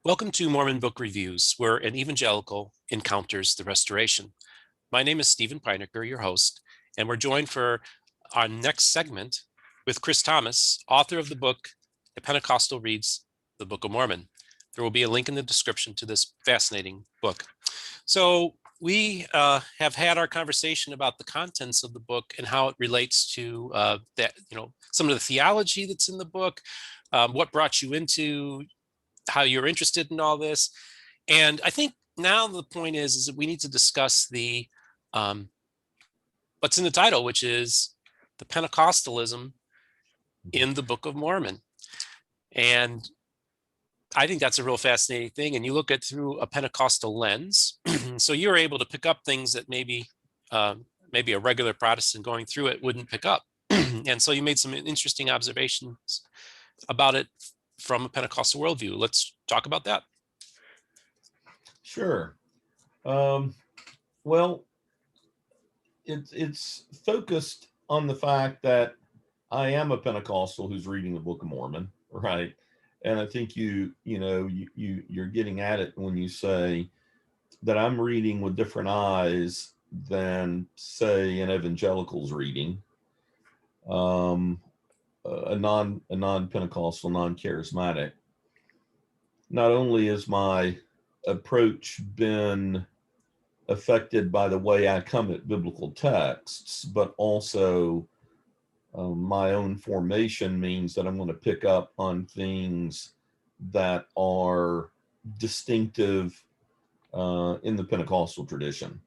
Welcome to Mormon Book Reviews, where an evangelical encounters the restoration. My name is Stephen Peinecker, your host, and we're joined for our next segment with Chris Thomas, author of the book, A Pentecostal Reads the Book of Mormon. There will be a link in the description to this fascinating book. So we have had our conversation about the contents of the book and how it relates to some of the theology that's in the book, what brought you into how you're interested in all this. And I think now the point is that we need to discuss the what's in the title, which is the Pentecostalism in the Book of Mormon. And I think that's a real fascinating thing. And you look at through a Pentecostal lens. So you're able to pick up things that maybe a regular Protestant going through it wouldn't pick up. And so you made some interesting observations about it from a Pentecostal worldview. Let's talk about that. Sure. Well, it's focused on the fact that I am a Pentecostal who's reading the Book of Mormon, right? And I think you're getting at it when you say that I'm reading with different eyes than, say, an evangelical's reading. A non-Pentecostal, non-charismatic. Not only is my approach been affected by the way I come at biblical texts, but also my own formation means that I'm going to pick up on things that are distinctive in the Pentecostal tradition.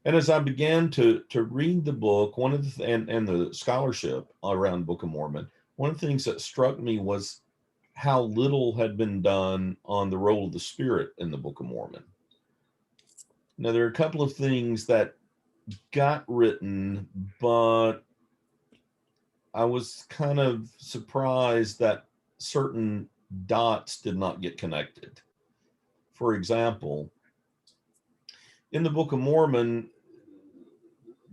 And as I began to read the book, one of the and the scholarship around Book of Mormon, one of the things that struck me was how little had been done on the role of the Spirit in the Book of Mormon. Now, there are a couple of things that got written, but I was kind of surprised that certain dots did not get connected. For example, in the Book of Mormon,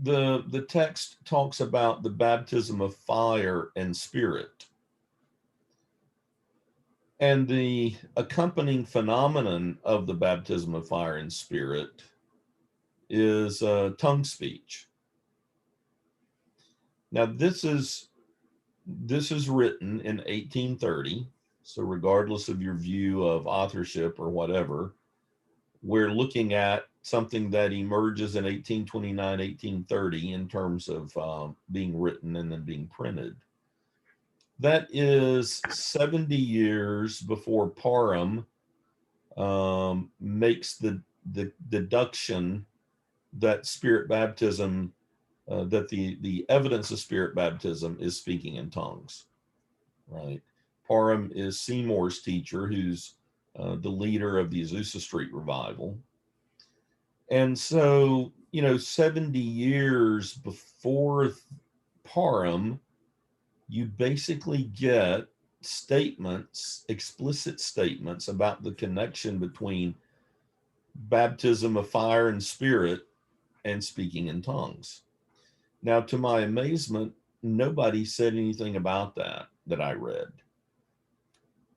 the text talks about the baptism of fire and spirit. And the accompanying phenomenon of the baptism of fire and spirit is tongue speech. Now, this is written in 1830. So regardless of your view of authorship or whatever, we're looking at something that emerges in 1829, 1830 in terms of being written and then being printed. That is 70 years before Parham makes the deduction that spirit baptism, that the evidence of spirit baptism is speaking in tongues, right? Parham is Seymour's teacher, who's the leader of the Azusa Street revival. And so, 70 years before Parham, you basically get statements, explicit statements about the connection between baptism of fire and spirit and speaking in tongues. Now, to my amazement, nobody said anything about that I read.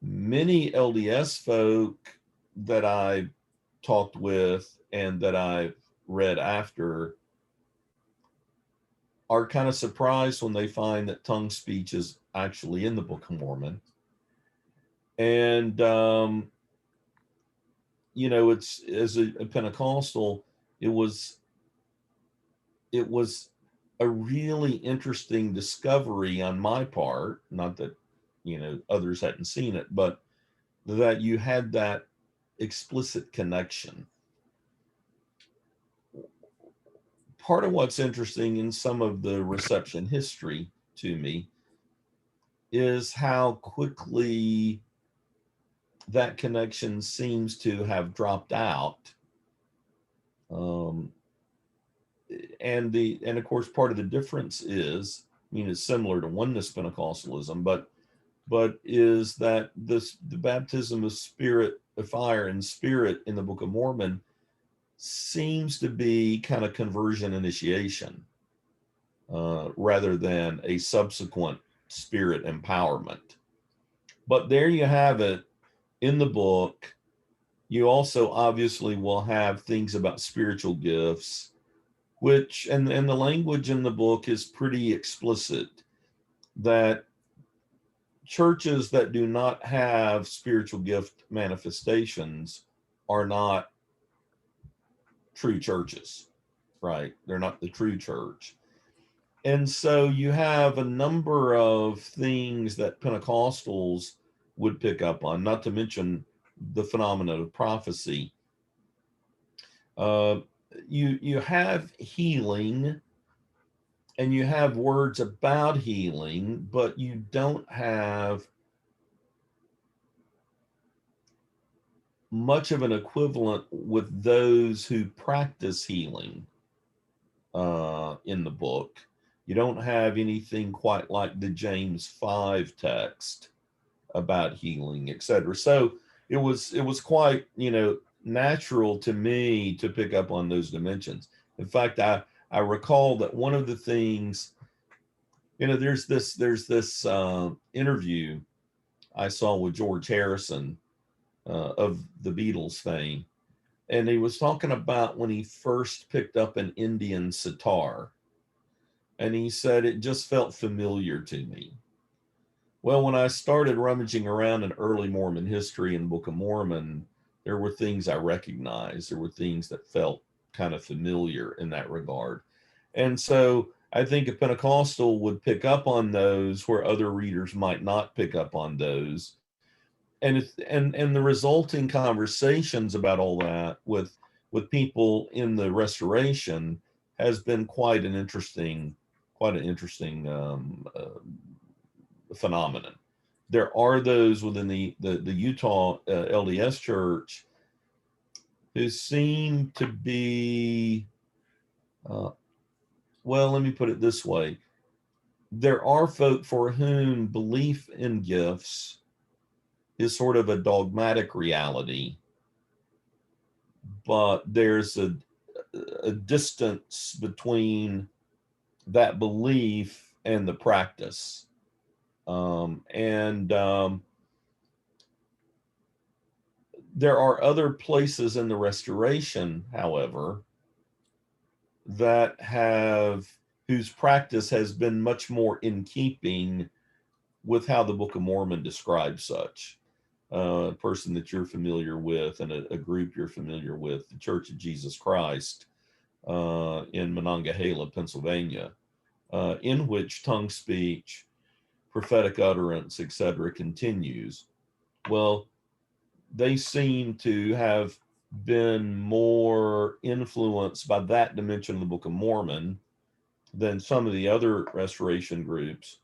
Many LDS folk that I talked with and that I read after are kind of surprised when they find that tongue speech is actually in the Book of Mormon. And, it's, as a Pentecostal, it was a really interesting discovery on my part, not that, others hadn't seen it, but that you had that explicit connection. Part of what's interesting in some of the reception history to me is how quickly that connection seems to have dropped out. And of course, part of the difference is, it's similar to oneness Pentecostalism, but is that the baptism of spirit, of fire and spirit in the Book of Mormon seems to be kind of conversion initiation rather than a subsequent spirit empowerment. But there you have it in the book. You also obviously will have things about spiritual gifts, which, and the language in the book is pretty explicit that churches that do not have spiritual gift manifestations are not true churches, right? They're not the true church. And so you have a number of things that Pentecostals would pick up on, not to mention the phenomenon of prophecy. You have healing and you have words about healing, but you don't have much of an equivalent with those who practice healing in the book. You don't have anything quite like the James 5 text about healing, etc. So it was quite, natural to me to pick up on those dimensions. In fact, I recall that one of the things, there's this interview I saw with George Harrison of the Beatles fame, and he was talking about when he first picked up an Indian sitar, and he said it just felt familiar to me. Well, when I started rummaging around in early Mormon history and Book of Mormon, there were things I recognized. There were things that felt kind of familiar in that regard. And so I think a Pentecostal would pick up on those where other readers might not pick up on those. And the resulting conversations about all that with people in the Restoration has been quite an interesting phenomenon. There are those within the Utah LDS Church who seem to be, well, let me put it this way. There are folk for whom belief in gifts is sort of a dogmatic reality, but there's a distance between that belief and the practice. There are other places in the Restoration, however, that whose practice has been much more in keeping with how the Book of Mormon describes such. A person that you're familiar with and a group you're familiar with, the Church of Jesus Christ in Monongahela, Pennsylvania, in which tongue speech, prophetic utterance, etc., continues. Well, they seem to have been more influenced by that dimension of the Book of Mormon than some of the other restoration groups.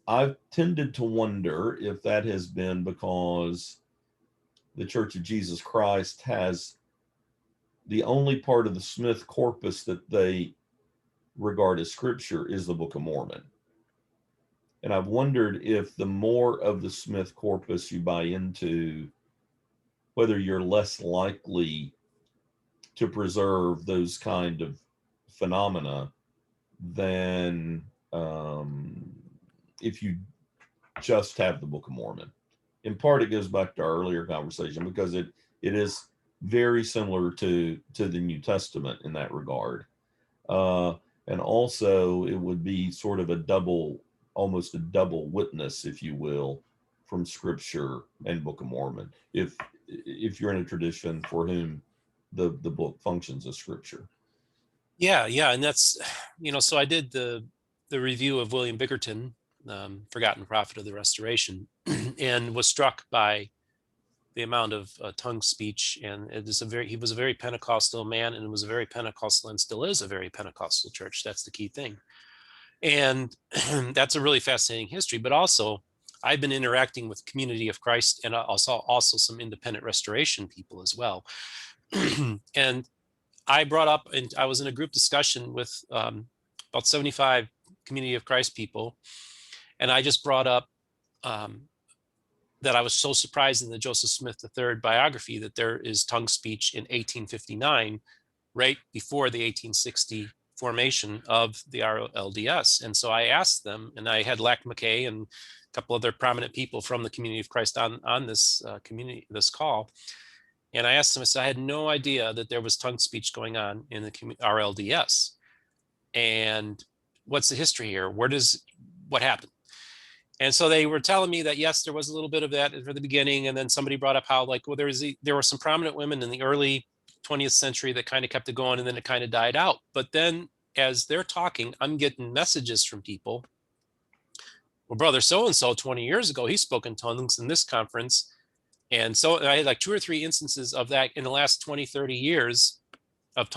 I've tended to wonder if that has been because the Church of Jesus Christ has the only part of the Smith corpus that they regard as scripture is the Book of Mormon. And I've wondered if the more of the Smith corpus you buy into, whether you're less likely to preserve those kind of phenomena than if you just have the Book of Mormon. In part, it goes back to our earlier conversation because it is very similar to the New Testament in that regard. And also, it would be sort of almost a double witness, if you will, from Scripture and Book of Mormon. If you're in a tradition for whom the book functions as Scripture. Yeah, and that's, so I did the review of William Bickerton, Forgotten Prophet of the Restoration, and was struck by the amount of tongue speech. And he was a very Pentecostal man, and it was a very Pentecostal, and still is a very Pentecostal church. That's the key thing. And that's a really fascinating history. But also, I've been interacting with Community of Christ and also some independent restoration people as well. And I brought up, and I was in a group discussion with about 75 Community of Christ people, and I just brought up that I was so surprised in the Joseph Smith III biography that there is tongue speech in 1859, right before the 1860 formation of the RLDS. And so I asked them, and I had Lack McKay and a couple other prominent people from the Community of Christ on this this call. And I asked him, I said, I had no idea that there was tongue speech going on in the RLDS. And what's the history here? What happened? And so they were telling me that, yes, there was a little bit of that for the beginning. And then somebody brought up how, like, well, there were some prominent women in the early 20th century that kind of kept it going, and then it kind of died out. But then as they're talking, I'm getting messages from people. Well, brother so-and-so 20 years ago, he spoke in tongues in this conference. And so I had like 2 or 3 instances of that in the last 20, 30 years of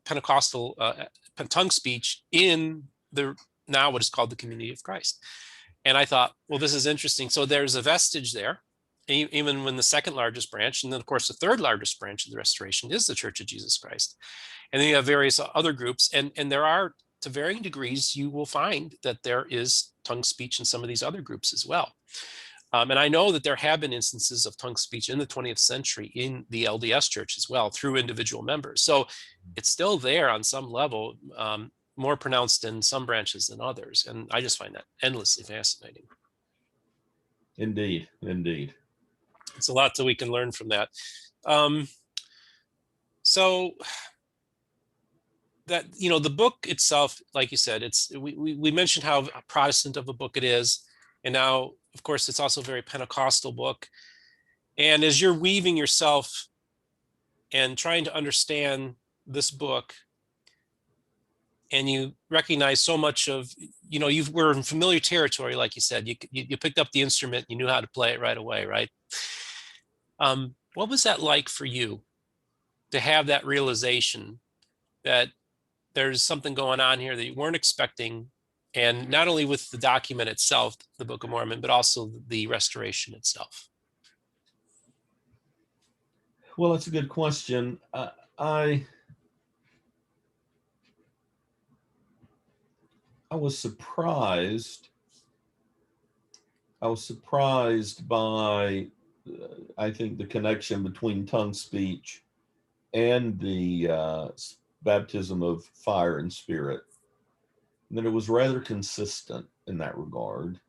Pentecostal tongue speech in the now what is called the Community of Christ. And I thought, well, this is interesting. So there's a vestige there, even when the second largest branch, and then of course the third largest branch of the Restoration is the Church of Jesus Christ. And then you have various other groups, and there are, to varying degrees, you will find that there is tongue speech in some of these other groups as well. And I know that there have been instances of tongue speech in the 20th century in the LDS Church as well through individual members. So it's still there on some level, more pronounced in some branches than others. And I just find that endlessly fascinating. Indeed, indeed. It's a lot that we can learn from that. So that, the book itself, like you said, we mentioned how Protestant of a book it is. And now, of course, it's also a very Pentecostal book. And as you're weaving yourself and trying to understand this book, and you recognize so much of, you were in familiar territory, like you said, you picked up the instrument, you knew how to play it right away, right? What was that like for you to have that realization that there's something going on here that you weren't expecting, and not only with the document itself, the Book of Mormon, but also the restoration itself? Well, that's a good question. I was surprised. I was surprised by, I think, the connection between tongue speech and the baptism of fire and spirit, and that it was rather consistent in that regard.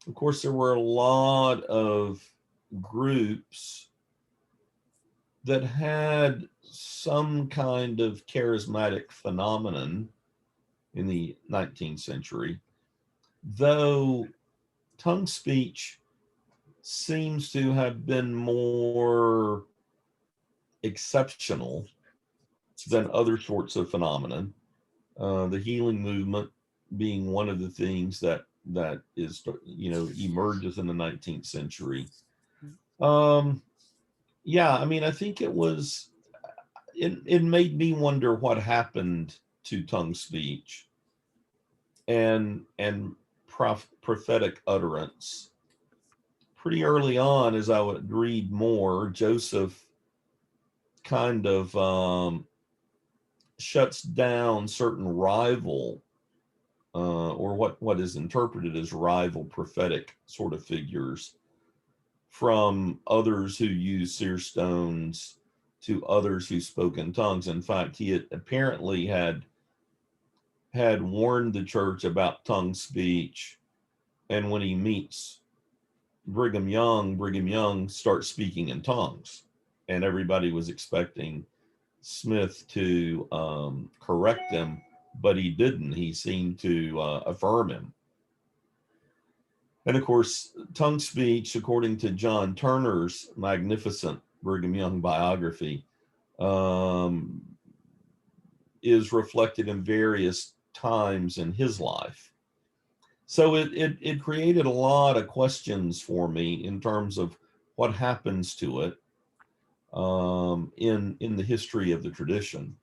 Of course, there were a lot of groups that had some kind of charismatic phenomenon in the 19th century, though tongue speech seems to have been more exceptional than other sorts of phenomenon. The healing movement being one of the things that is, emerges in the 19th century. Yeah, I mean, I think it made me wonder what happened to tongue speech and prophetic utterance. Pretty early on, as I would read more, Joseph kind of shuts down certain rival or what is interpreted as rival prophetic sort of figures, from others who use seer stones to others who spoke in tongues. In fact, he apparently had warned the church about tongue speech, and when he meets Brigham Young starts speaking in tongues, and everybody was expecting Smith to correct him, but he didn't. He seemed to affirm him. And of course, tongue speech, according to John Turner's magnificent Brigham Young biography, is reflected in various times in his life. So it created a lot of questions for me in terms of what happens to it in the history of the tradition.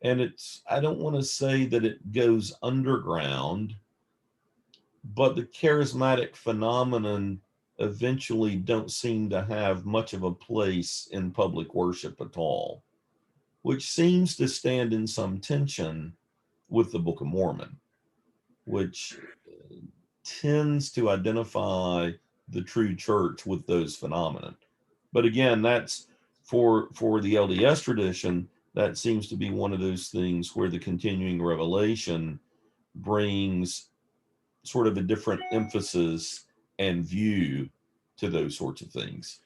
And I don't want to say that it goes underground, but the charismatic phenomenon eventually don't seem to have much of a place in public worship at all, which seems to stand in some tension with the Book of Mormon, which tends to identify the true church with those phenomena. But again, that's for the LDS tradition, that seems to be one of those things where the continuing revelation brings sort of a different emphasis and view to those sorts of things.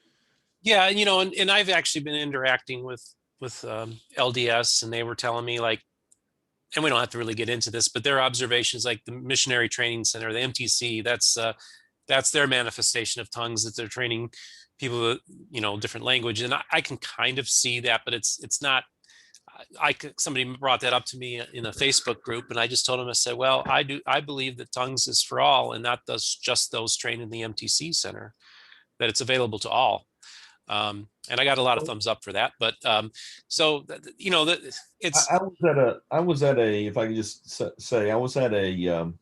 Yeah, and I've actually been interacting with LDS, and they were telling me like, and we don't have to really get into this, but their observations, like the Missionary Training Center, the MTC, that's their manifestation of tongues, that they're training people with, different language, and I can kind of see that, but it's not. Somebody brought that up to me in a Facebook group, and I just told them, I said, well, I believe that tongues is for all, and not just those trained in the MTC Center, that it's available to all. And I got a lot of thumbs up for that. But so that it's I was at a, if I could just say, I was at a,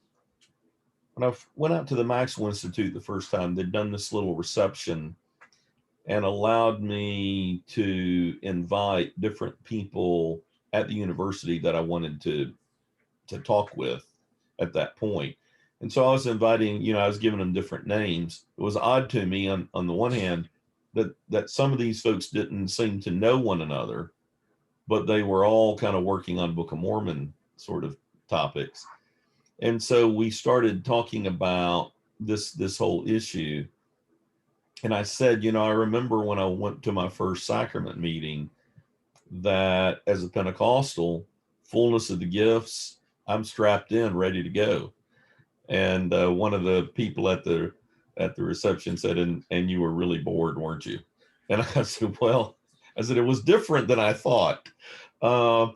when I went out to the Maxwell Institute the first time, they'd done this little reception and allowed me to invite different people at the university that I wanted to talk with at that point. And so I was inviting, I was giving them different names. It was odd to me on the one hand that some of these folks didn't seem to know one another, but they were all kind of working on Book of Mormon sort of topics. And so we started talking about this whole issue. And I said, I remember when I went to my first sacrament meeting that as a Pentecostal, fullness of the gifts, I'm strapped in, ready to go. And one of the people at the reception said, and you were really bored, weren't you? And I said, well, it was different than I thought. And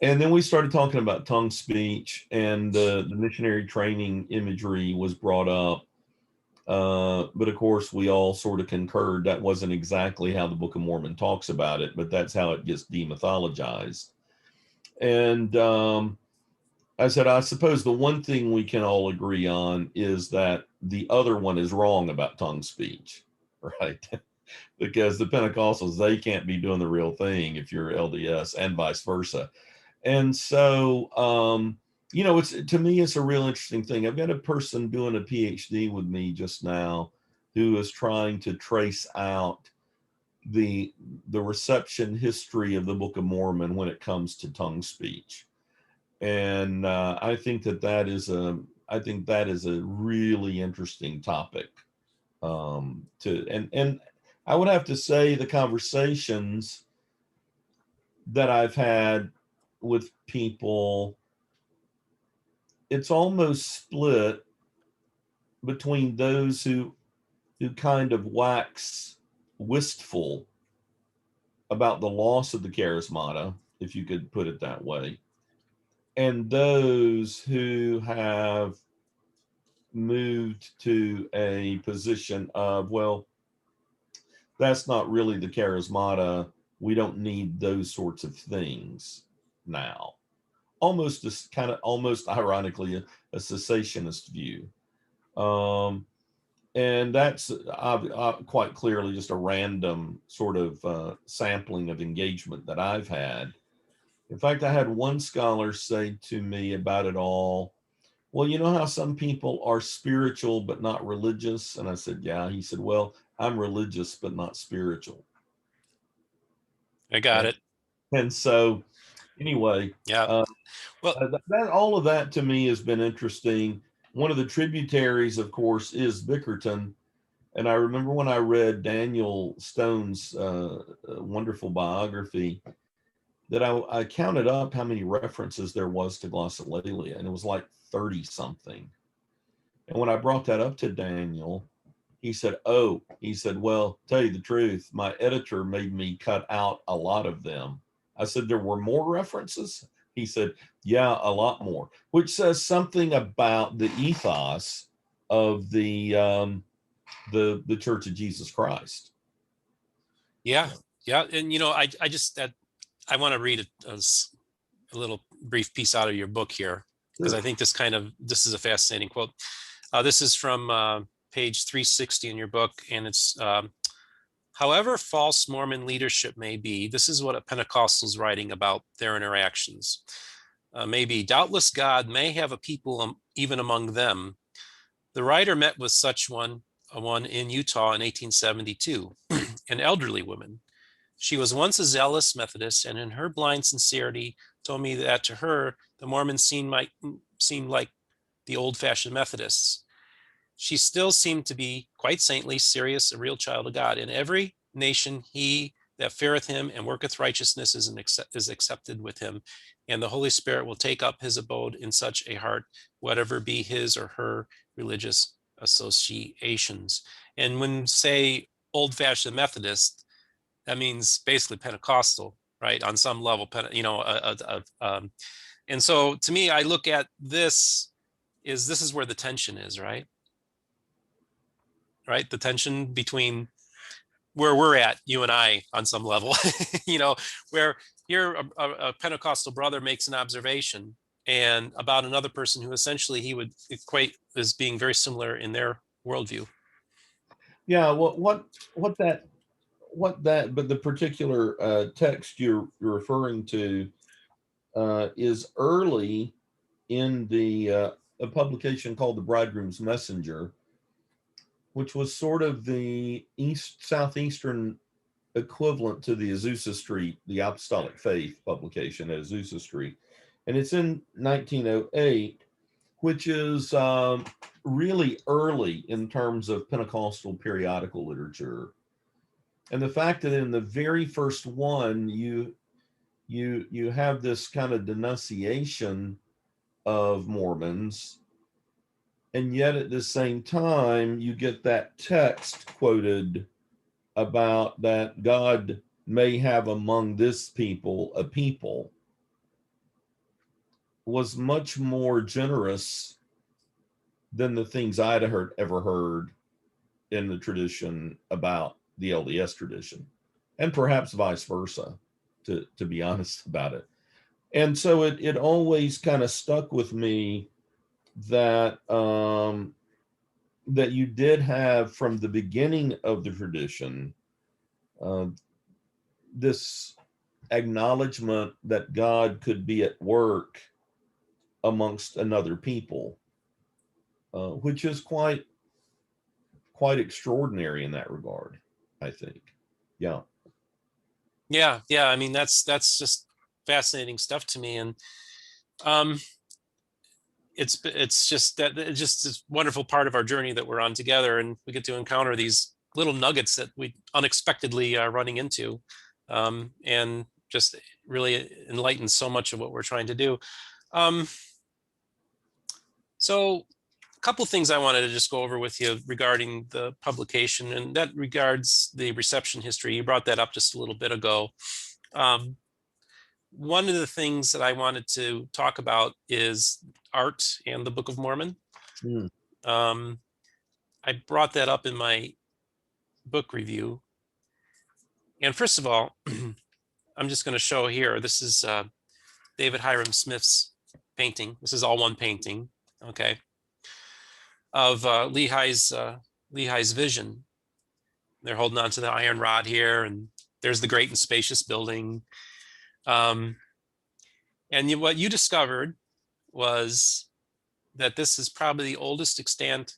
then we started talking about tongue speech, and the missionary training imagery was brought up. But of course, we all sort of concurred that wasn't exactly how the Book of Mormon talks about it, but that's how it gets demythologized. And I said, I suppose the one thing we can all agree on is that the other one is wrong about tongue speech, right? Because the Pentecostals, they can't be doing the real thing if you're LDS, and vice versa. And so, it's, to me, it's a real interesting thing. I've got a person doing a PhD with me just now who is trying to trace out the reception history of the Book of Mormon when it comes to tongue speech. And I think that is a really interesting topic. And I would have to say the conversations that I've had with people, it's almost split between those who kind of wax wistful about the loss of the charismata, if you could put it that way, and those who have moved to a position of, well, that's not really the charismata. We don't need those sorts of things now. Almost this kind of, almost ironically, a cessationist view. And that's quite clearly just a random sort of sampling of engagement that I've had. In fact, I had one scholar say to me about it all, well, you know how some people are spiritual but not religious? And I said, yeah. He said, well, I'm religious but not spiritual. I got And it. so anyway, Yeah. uh, Well, that all of that to me has been interesting. One of the tributaries, of course, is Bickerton. And I remember when I read Daniel Stone's wonderful biography, that I counted up how many references there was to glossolalia, and it was like 30 something. And when I brought that up to Daniel, he said, well, tell you the truth, my editor made me cut out a lot of them. I said, there were more references? He said, yeah, a lot more, which says something about the ethos of the Church of Jesus Christ. yeah, yeah, and I want to read a little brief piece out of your book here, because Sure. I think this is a fascinating quote. This is from page 360 in your book, and it's however false Mormon leadership may be, this is what a Pentecostal is writing about their interactions. Maybe doubtless God may have a people even among them. The writer met with such one in Utah in 1872, an elderly woman. She was once a zealous Methodist, and in her blind sincerity told me that to her, the Mormons seemed like the old-fashioned Methodists. She still seemed to be quite saintly, serious, a real child of God. In every nation, he that feareth him and worketh righteousness is accepted with him. And the Holy Spirit will take up his abode in such a heart, whatever be his or her religious associations. And when say old-fashioned Methodist, that means basically Pentecostal, right? On some level, and so to me, I look at this is where the tension is, right? Right, the tension between where we're at, you and I, on some level, where here a Pentecostal brother makes an observation and about another person who essentially he would equate as being very similar in their worldview. Yeah, but the particular text you're referring to is early in a publication called The Bridegroom's Messenger, which was sort of the southeastern equivalent to the Azusa Street, the Apostolic Faith publication at Azusa Street. And it's in 1908, which is really early in terms of Pentecostal periodical literature. And the fact that in the very first one, you have this kind of denunciation of Mormons, and yet at the same time, you get that text quoted about that God may have among this people a people, was much more generous than the things I'd ever heard in the tradition about the LDS tradition, and perhaps vice versa, to be honest about it. And so it always kind of stuck with me that that you did have from the beginning of the tradition this acknowledgement that God could be at work amongst another people, which is quite extraordinary in that regard, I think. Yeah. Yeah. I mean, that's just fascinating stuff to me, and it's just that it's just this wonderful part of our journey that we're on together, and we get to encounter these little nuggets that we unexpectedly are running into, and just really enlightens so much of what we're trying to do. So a couple of things I wanted to just go over with you regarding the publication, and that regards the reception history. You brought that up just a little bit ago. One of the things that I wanted to talk about is art and the Book of Mormon. Mm. I brought that up in my book review. And first of all, I'm just going to show here. This is David Hiram Smith's painting. This is all one painting, okay, of Lehi's vision. They're holding on to the iron rod here, and there's the great and spacious building. And what you discovered was that this is probably the oldest extant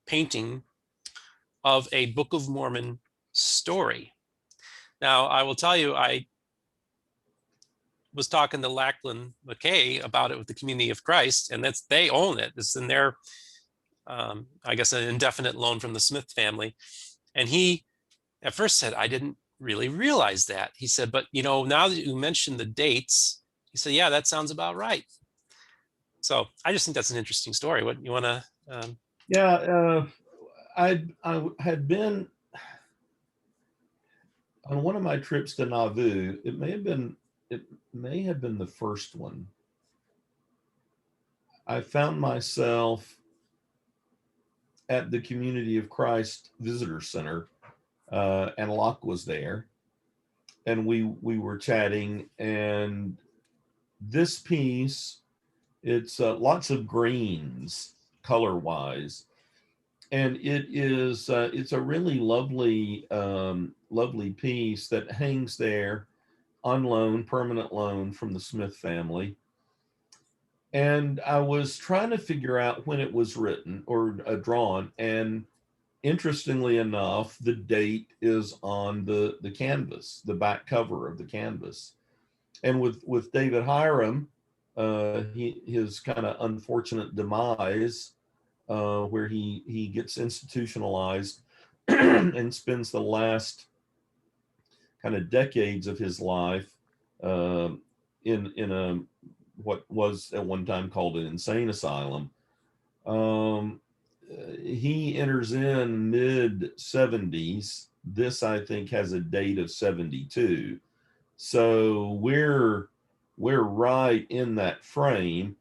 painting of a Book of Mormon story. Now, I will tell you, I was talking to Lachlan McKay about it with the Community of Christ, and they own it. It's in their, I guess, an indefinite loan from the Smith family. And he at first said, I didn't really realize that. He said, but now that you mentioned the dates, he said, yeah, that sounds about right. So I just think that's an interesting story. What you want to? Yeah, I had been on one of my trips to Nauvoo. It may have been the first one. I found myself at the Community of Christ Visitor Center, and Locke was there, and we were chatting. And this piece, it's lots of greens color wise, and it's a really lovely piece that hangs there on loan, permanent loan from the Smith family. And I was trying to figure out when it was written or drawn, and interestingly enough, the date is on the canvas, the back cover of the canvas. And with David Hiram, his kind of unfortunate demise, where he gets institutionalized and spends the last kind of decades of his life in a what was at one time called an insane asylum. Um, he enters in mid 70s. This, I think, has a date of 72. So we're right in that frame.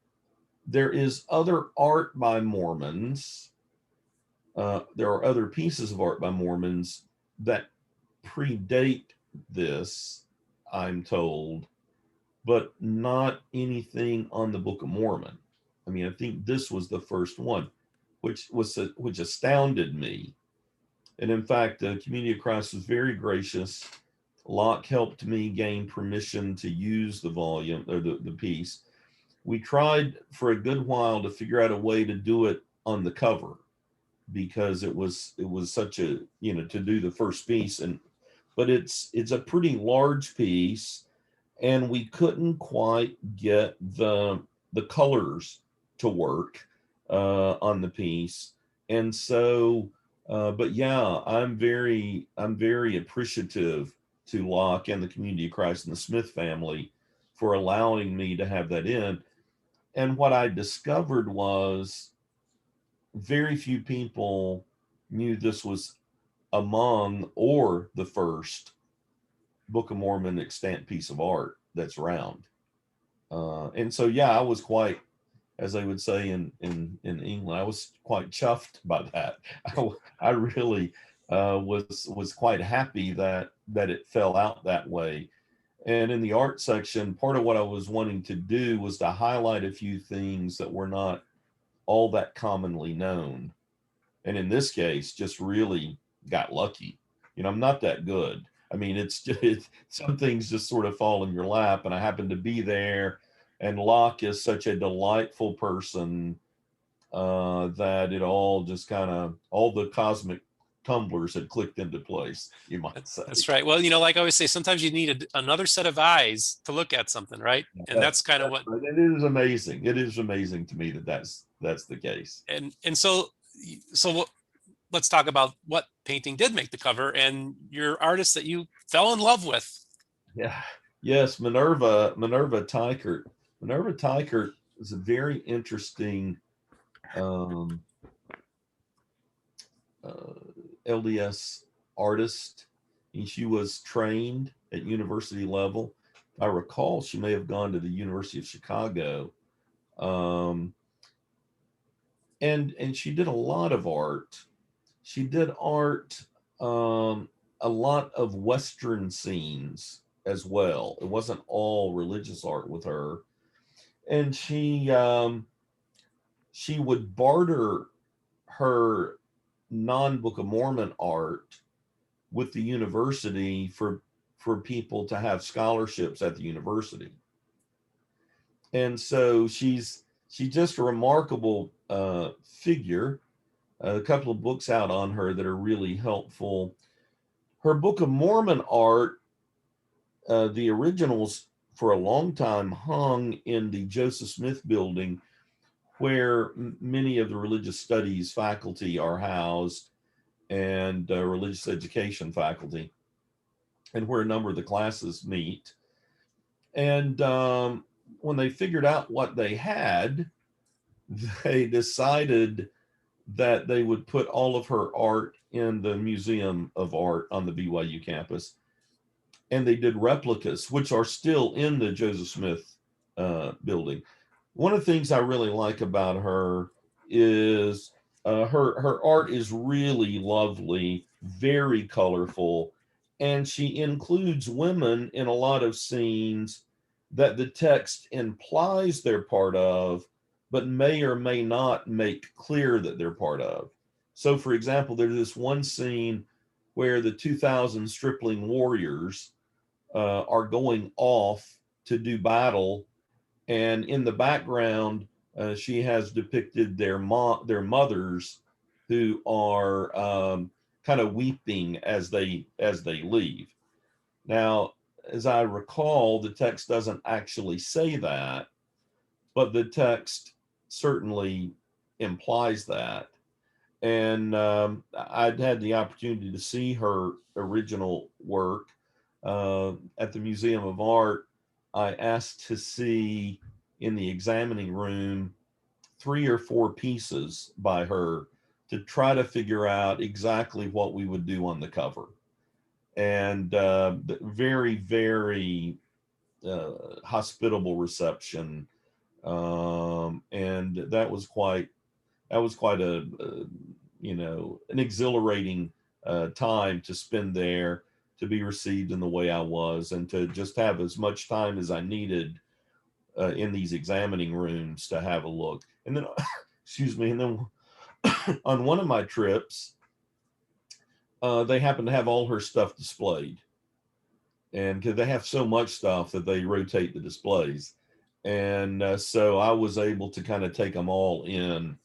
There is other art by Mormons. There are other pieces of art by Mormons that predate this, I'm told, but not anything on the Book of Mormon. I mean, I think this was the first one, which astounded me. And in fact, the Community of Christ was very gracious. Locke helped me gain permission to use the volume or the piece. We tried for a good while to figure out a way to do it on the cover, because it was such a, to do the first piece, but it's a pretty large piece, and we couldn't quite get the colors to work on the piece. And so but yeah, I'm very appreciative to Locke and the Community of Christ and the Smith family for allowing me to have that in. And what I discovered was very few people knew this was among or the first Book of Mormon extant piece of art that's around. And so, yeah, I was quite, as they would say in England, I was quite chuffed by that. I really was quite happy that it fell out that way. And in the art section, part of what I was wanting to do was to highlight a few things that were not all that commonly known. And in this case, just really got lucky. I'm not that good. I mean, it's just some things just sort of fall in your lap, and I happened to be there. And Locke is such a delightful person that it all just kind of, all the cosmic tumblers had clicked into place, you might say. That's right. Well, like I always say, sometimes you need another set of eyes to look at something, right? And that's kind of what. Right. It is amazing. It is amazing to me that that's the case. And so let's talk about what painting did make the cover and your artist that you fell in love with. Yeah. Yes, Minerva Teichert. Minerva Teichert is a very interesting LDS artist. And she was trained at university level. I recall she may have gone to the University of Chicago. And she did a lot of art. She did art, a lot of Western scenes as well. It wasn't all religious art with her. And she would barter her non-Book of Mormon art with the university for people to have scholarships at the university. And so she's just a remarkable figure. A couple of books out on her that are really helpful. Her Book of Mormon art, the originals for a long time hung in the Joseph Smith building, where many of the religious studies faculty are housed, and religious education faculty, and where a number of the classes meet. And when they figured out what they had, they decided that they would put all of her art in the Museum of Art on the BYU campus. And they did replicas, which are still in the Joseph Smith building. One of the things I really like about her is her art is really lovely, very colorful, and she includes women in a lot of scenes that the text implies they're part of, but may or may not make clear that they're part of. So, for example, there's this one scene where the 2,000 stripling warriors are going off to do battle, and in the background, she has depicted their mothers, who are kind of weeping as they leave. Now, as I recall, the text doesn't actually say that, but the text certainly implies that. And I'd had the opportunity to see her original work at the Museum of Art. I asked to see in the examining room 3 or 4 pieces by her to try to figure out exactly what we would do on the cover. And very, very hospitable reception. And that was quite a an exhilarating time to spend there, to be received in the way I was, and to just have as much time as I needed in these examining rooms to have a look. And then, excuse me, and then on one of my trips, they happened to have all her stuff displayed. And because they have so much stuff that they rotate the displays. And so I was able to kind of take them all in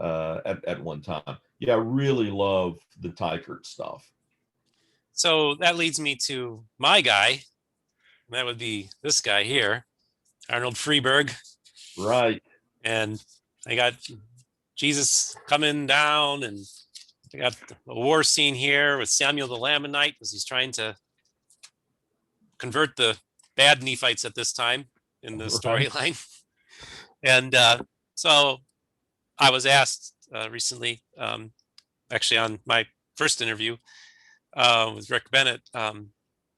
at one time. Yeah, I really love the Tykert stuff. So that leads me to my guy. That would be this guy here, Arnold Freeberg. Right. And I got Jesus coming down, and I got a war scene here with Samuel the Lamanite as he's trying to convert the bad Nephites at this time in the Right. storyline. And so I was asked recently, actually on my first interview with Rick Bennett,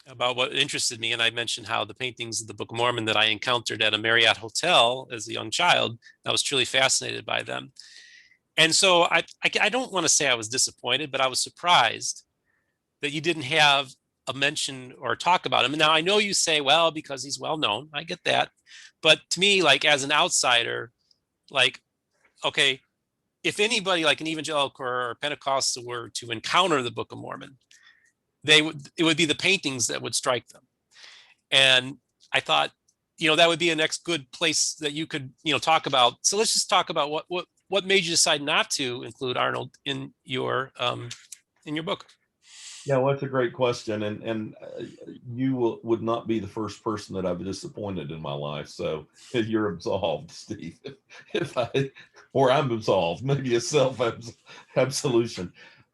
about what interested me. And I mentioned how the paintings of the Book of Mormon that I encountered at a Marriott hotel as a young child, I was truly fascinated by them. And so I don't want to say I was disappointed, but I was surprised that you didn't have a mention or talk about him. Now I know you say, well, because he's well known. I get that. But to me, like as an outsider, like, okay, if anybody like an evangelical or Pentecostal were to encounter the Book of Mormon, it would be the paintings that would strike them. And I thought, that would be a next good place that you could, talk about. So let's just talk about what made you decide not to include Arnold in your book. Yeah, well, that's a great question, and you would not be the first person that I've disappointed in my life. So you're absolved, Steve. Or I'm absolved, maybe a self absolution.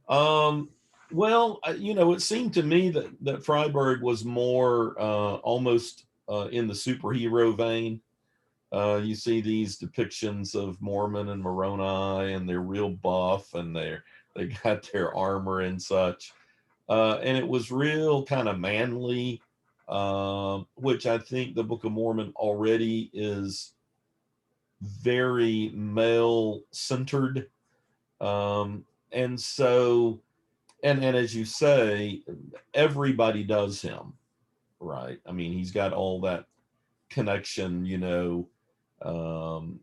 Well, it seemed to me that Freiberg was more almost in the superhero vein. You see these depictions of Mormon and Moroni, and they're real buff, and they got their armor and such. And it was real kind of manly, which I think the Book of Mormon already is very male centered. And so, and as you say, everybody does him, right? I mean, he's got all that connection,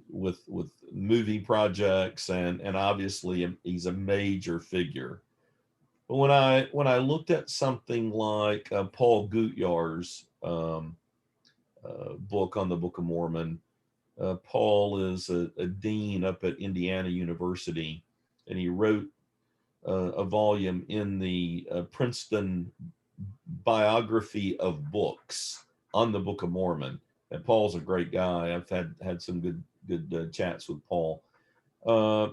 with movie projects, and obviously he's a major figure. But when I looked at something like Paul Gutjahr's book on the Book of Mormon, Paul is a dean up at Indiana University, and he wrote a volume in the Princeton biography of books on the Book of Mormon. And Paul's a great guy. I've had some good chats with Paul.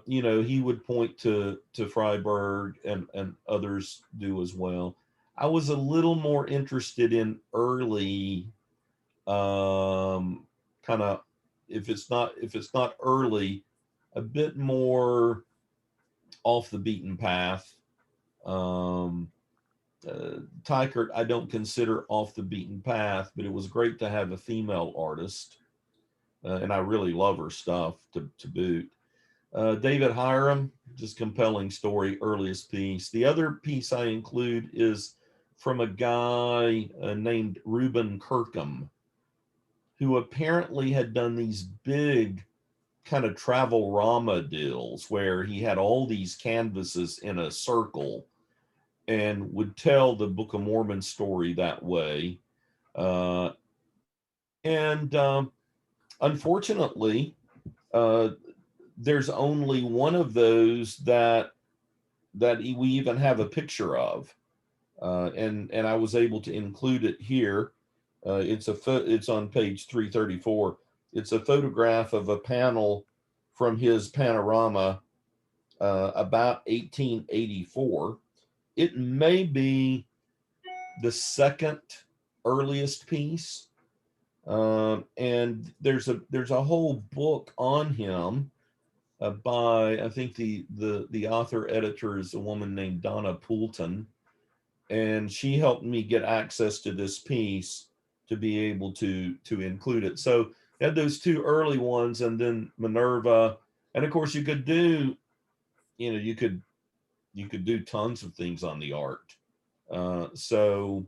He would point to Freiberg, and others do as well. I was a little more interested in early, kind of, if it's not early, a bit more off the beaten path. Tykert, I don't consider off the beaten path, but it was great to have a female artist, and I really love her stuff to boot. David Hiram, just compelling story, earliest piece. The other piece I include is from a guy named Reuben Kirkham, who apparently had done these big kind of travel rama deals where he had all these canvases in a circle and would tell the Book of Mormon story that way. And unfortunately, there's only one of those that we even have a picture of, and I was able to include it here. It's on page 334. It's a photograph of a panel from his panorama about 1884. It may be the second earliest piece. And there's a whole book on him by, I think the author editor is a woman named Donna Poulton, and she helped me get access to this piece to be able to include it. So you had those two early ones, and then Minerva, and of course you could do, you could do tons of things on the art. So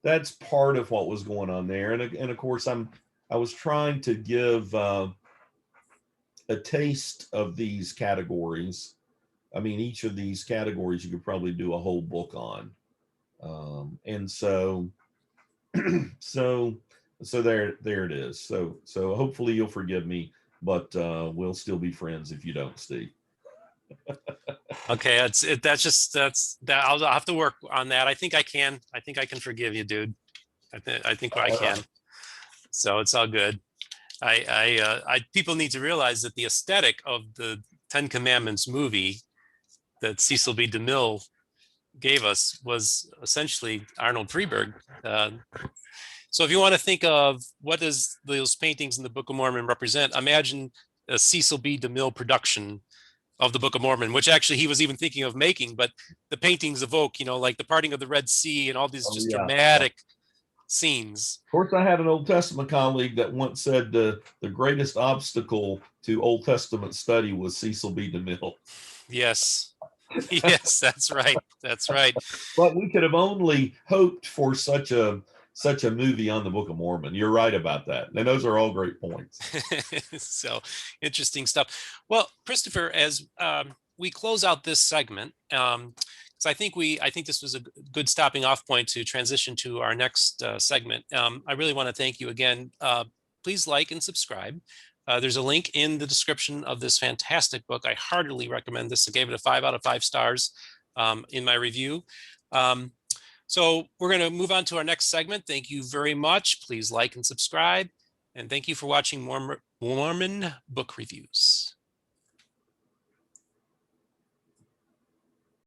that's part of what was going on there, and of course I was trying to give a taste of these categories. I mean, each of these categories you could probably do a whole book on. And so so there it is. So hopefully you'll forgive me, but we'll still be friends if you don't, Steve. Okay, that's that. I'll have to work on that. I think I can forgive you, dude. I think I can. So it's all good. People need to realize that the aesthetic of the Ten Commandments movie that Cecil B. DeMille gave us was essentially Arnold Freeberg. So if you want to think of what does those paintings in the Book of Mormon represent, imagine a Cecil B. DeMille production of the Book of Mormon, which actually he was even thinking of making, but the paintings evoke, like the parting of the Red Sea and all these just dramatic scenes. Of course, I had an Old Testament colleague that once said the greatest obstacle to Old Testament study was Cecil B. DeMille. Yes. Yes, that's right. That's right. But we could have only hoped for such a movie on the Book of Mormon. You're right about that. And those are all great points. So interesting stuff. Well, Christopher, as we close out this segment, because I think this was a good stopping off point to transition to our next segment. I really want to thank you again. Please like and subscribe. There's a link in the description of this fantastic book. I heartily recommend this. I gave it a 5 out of 5 stars in my review. So we're going to move on to our next segment. Thank you very much. Please like and subscribe. And thank you for watching Mormon Book Reviews.